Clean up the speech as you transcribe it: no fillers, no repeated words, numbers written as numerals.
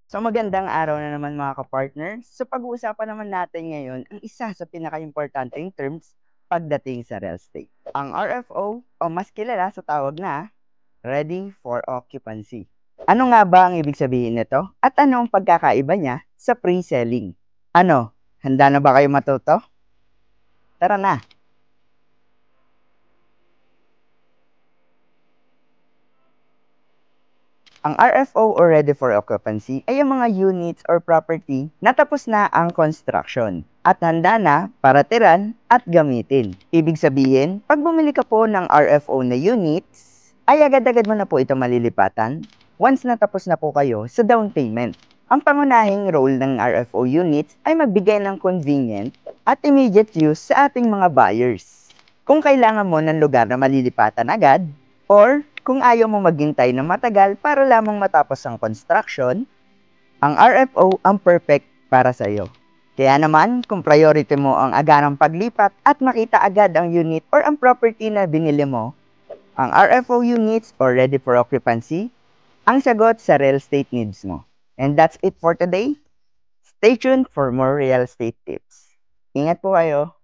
So magandang araw na naman mga ka-partner. So pag-uusapan naman natin ngayon ang isa sa pinaka-importanteng terms pagdating sa real estate. Ang RFO o mas kilala sa tawag na Ready for Occupancy. Ano nga ba ang ibig sabihin nito? At ano ang pagkakaiba niya sa pre-selling? Ano? Handa na ba kayo matuto? Tara na! Ang RFO or Ready for Occupancy ay ang mga units or property na tapos na ang construction at handa na para tiran at gamitin. Ibig sabihin, pag bumili ka po ng RFO na units, ay agad-agad mo na po ito malilipatan once natapos na po kayo sa down payment. Ang pangunahing role ng RFO units ay magbigay ng convenient at immediate use sa ating mga buyers. Kung kailangan mo ng lugar na malilipatan agad, or kung ayaw mo maghintay ng matagal para lamang matapos ang construction, ang RFO ang perfect para sa iyo. Kaya naman, kung priority mo ang agarang paglipat at makita agad ang unit or ang property na binili mo, ang RFO units or ready for occupancy, ang sagot sa real estate needs mo. And that's it for today. Stay tuned for more real estate tips. Ingat po kayo!